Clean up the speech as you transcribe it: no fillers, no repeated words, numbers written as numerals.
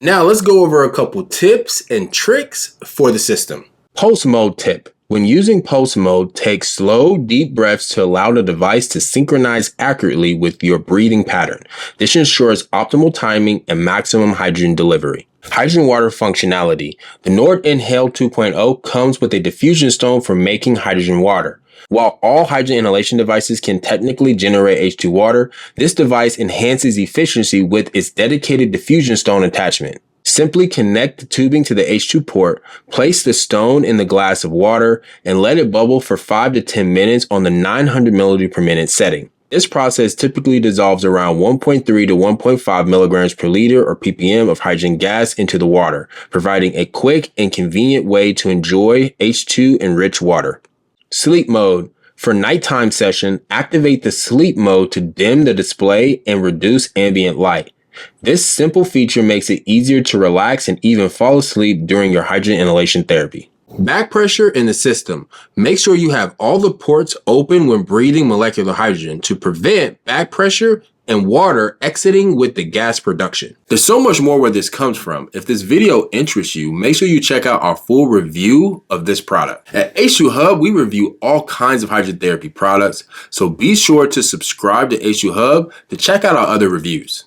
Now let's go over a couple tips and tricks for the system. Pulse mode tip. When using pulse mode, take slow, deep breaths to allow the device to synchronize accurately with your breathing pattern. This ensures optimal timing and maximum hydrogen delivery. Hydrogen water functionality. The Nord Inhale 2.0 comes with a diffusion stone for making hydrogen water. While all hydrogen inhalation devices can technically generate H2 water, this device enhances efficiency with its dedicated diffusion stone attachment. Simply connect the tubing to the H2 port, place the stone in the glass of water, and let it bubble for 5 to 10 minutes on the 900 milliliter per minute setting. This process typically dissolves around 1.3 to 1.5 milligrams per liter or ppm of hydrogen gas into the water, providing a quick and convenient way to enjoy H2 enriched water. Sleep mode. For nighttime session, activate the sleep mode to dim the display and reduce ambient light. This simple feature makes it easier to relax and even fall asleep during your hydrogen inhalation therapy. Back pressure in the system. Make sure you have all the ports open when breathing molecular hydrogen to prevent back pressure and water exiting with the gas production. There's so much more where this comes from. If this video interests you, make sure you check out our full review of this product. At H2HUBB, we review all kinds of hydrogen therapy products, so be sure to subscribe to H2HUBB to check out our other reviews.